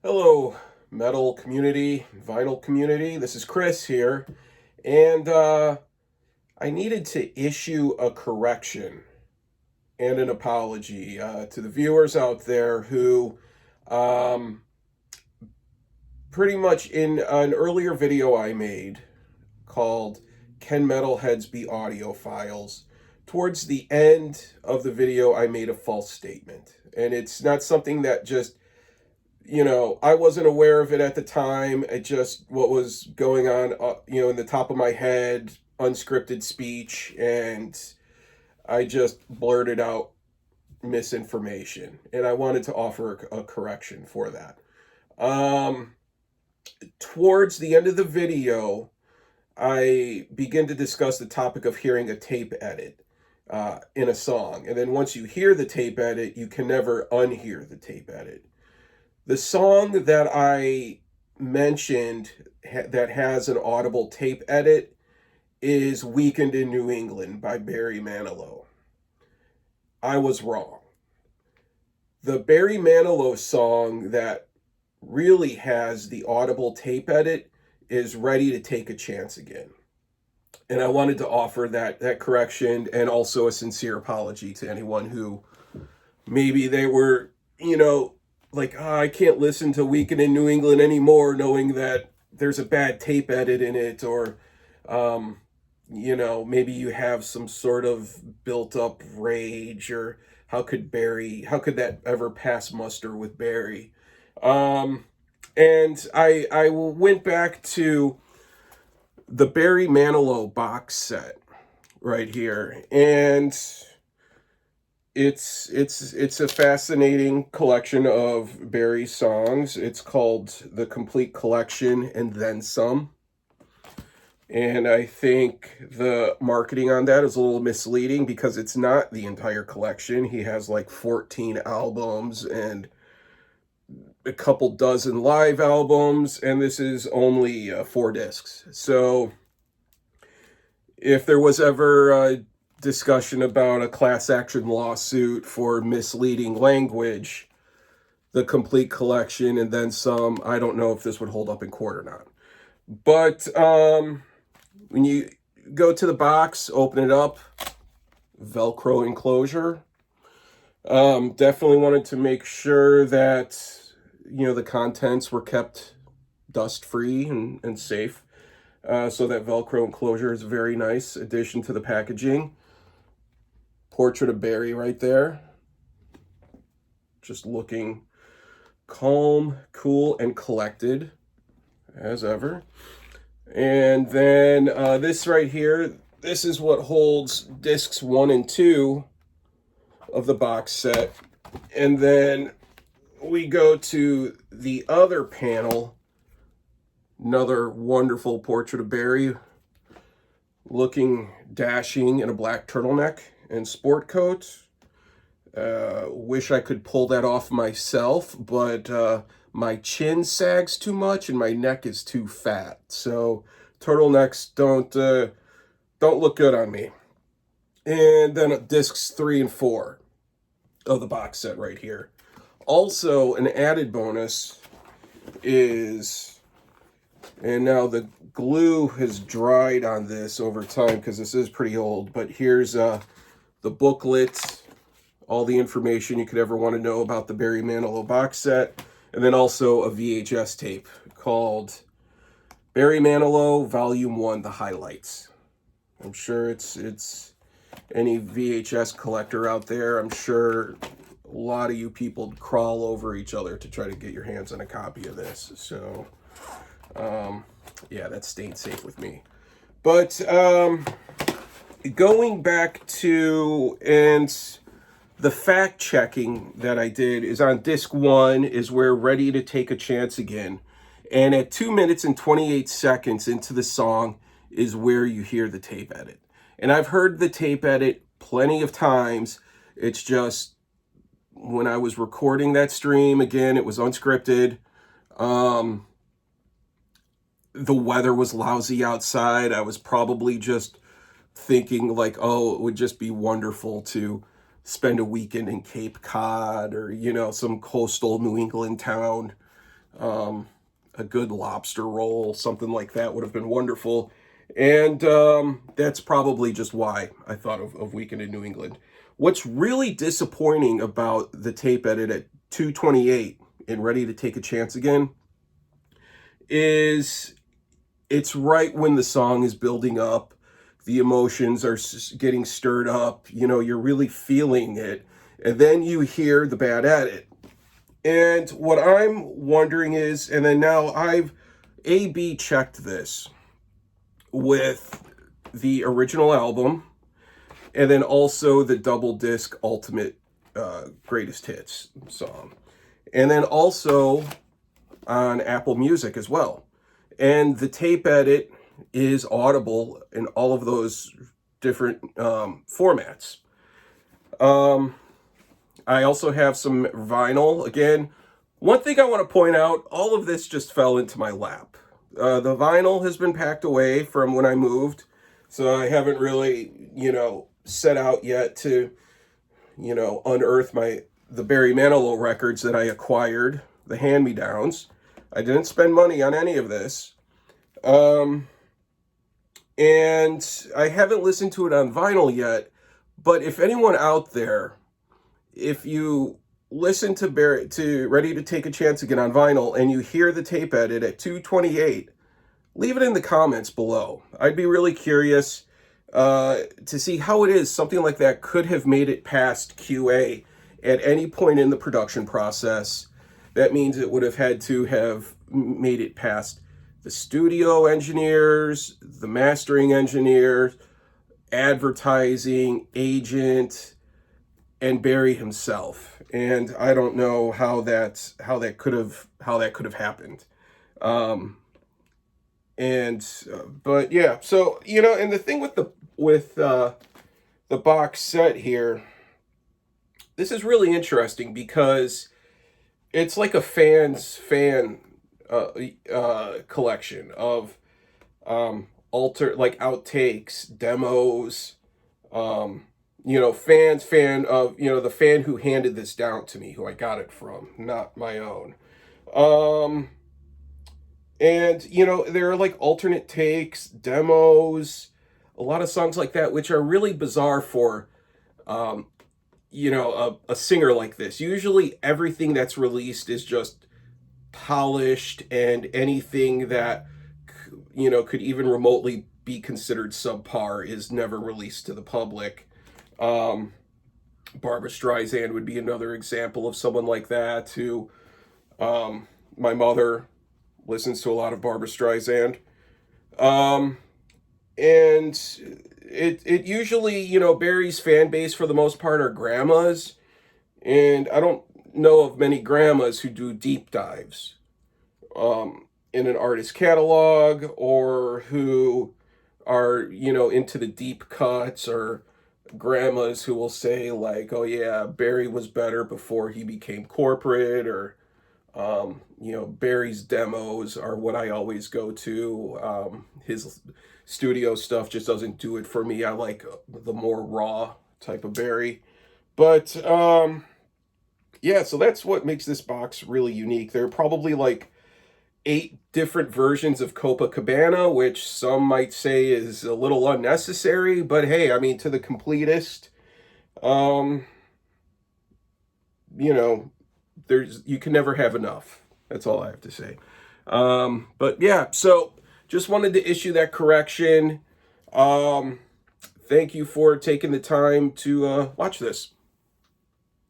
Hello, metal community, vinyl community. This is Chris here, and I needed to issue a correction and an apology to the viewers out there who, um, pretty much in an earlier video I made called "Can Metalheads Be Audiophiles?" Towards the end of the video, I made a false statement, and it's not something that just I wasn't aware of it at the time. It just what was going on, in the top of my head, unscripted speech, and I just blurted out misinformation, and I wanted to offer a correction for that. Um, Towards the end of the video, I begin to discuss the topic of hearing a tape edit in a song, and then once you hear the tape edit, you can never unhear the tape edit. The song that I mentioned that has an Audible tape edit is Weekend in New England by Barry Manilow. I was wrong. The Barry Manilow song that really has the Audible tape edit is Ready to Take a Chance Again. And I wanted to offer that correction and also a sincere apology to anyone who maybe they were, like, oh, I can't listen to Weekend in New England anymore, knowing that there's a bad tape edit in it, or, maybe you have some sort of built up rage, or how could that ever pass muster with Barry? Um, and I went back to the Barry Manilow box set right here, and it's a fascinating collection of Barry songs. It's called The Complete Collection and Then Some. And I think the marketing on that is a little misleading because it's not the entire collection. He has like 14 albums and a couple dozen live albums, and this is only 4 discs. So if there was ever a discussion about a class action lawsuit for misleading language, the complete collection and then some, I don't know if this would hold up in court or not. But when you go to the box, open it up, Velcro enclosure. Definitely wanted to make sure that the contents were kept dust free and safe. So that Velcro enclosure is a very nice addition to the packaging. Portrait of Barry right there. Just looking calm, cool, and collected as ever. And then this right here, this is what holds discs 1 and 2 of the box set. And then we go to the other panel. Another wonderful portrait of Barry, looking dashing in a black turtleneck and sport coat. Wish I could pull that off myself, but my chin sags too much and my neck is too fat. So turtlenecks don't look good on me. And then discs 3 and 4 of the box set right here. Also, an added bonus is, and now the glue has dried on this over time because this is pretty old, but here's the booklet, all the information you could ever want to know about the Barry Manilow box set, and then also a VHS tape called Barry Manilow Volume 1, The Highlights. I'm sure it's any VHS collector out there, I'm sure a lot of you people crawl over each other to try to get your hands on a copy of this. So, yeah, that's staying safe with me. But going back to, and the fact checking that I did is on disc 1 is where Ready to Take a Chance Again. And at 2 minutes and 28 seconds into the song is where you hear the tape edit. And I've heard the tape edit plenty of times. It's just when I was recording that stream, again, it was unscripted. The weather was lousy outside. I was probably just thinking like, oh, it would just be wonderful to spend a weekend in Cape Cod or, some coastal New England town. A good lobster roll, something like that would have been wonderful. And that's probably just why I thought of Weekend in New England. What's really disappointing about the tape edit at 2:28 and Ready to Take a Chance Again is it's right when the song is building up, the emotions are getting stirred up, you're really feeling it, and then you hear the bad edit. And what I'm wondering is, and then now I've A/B checked this with the original album, and then also the double disc Ultimate Greatest Hits song, and then also on Apple Music as well. And the tape edit is Audible in all of those different formats. I also have some vinyl. Again, one thing I want to point out, all of this just fell into my lap. The vinyl has been packed away from when I moved, so I haven't really, set out yet to, unearth the Barry Manilow records that I acquired, the hand-me-downs. I didn't spend money on any of this. And I haven't listened to it on vinyl yet, but if anyone out there, if you listen to Ready to Take a Chance Again on vinyl and you hear the tape edit at 2:28, leave it in the comments below. I'd be really curious to see how it is something like that could have made it past QA at any point in the production process. That means it would have had to have made it past the studio engineers, the mastering engineer, advertising, agent, and Barry himself. And I don't know how that could have happened. But yeah, so and the thing with the box set here, this is really interesting because it's like a fan collection of outtakes, demos, fan of the fan who handed this down to me, who I got it from, not my own. And there are like alternate takes, demos, a lot of songs like that, which are really bizarre for a singer like this. Usually everything that's released is just polished, and anything that could even remotely be considered subpar is never released to the public. Barbra Streisand would be another example of someone like that, who my mother listens to a lot of Barbra Streisand. And it usually, Barry's fan base for the most part are grandmas, and I don't know of many grandmas who do deep dives in an artist catalog, or who are into the deep cuts, or grandmas who will say like, oh yeah, Barry was better before he became corporate, or Barry's demos are what I always go to. His studio stuff just doesn't do it for me. I like the more raw type of Barry. But yeah, so that's what makes this box really unique. There are probably like 8 different versions of Copacabana, which some might say is a little unnecessary, but hey, I mean, to the completist, you can never have enough. That's all I have to say. But yeah, so just wanted to issue that correction. Thank you for taking the time to watch this.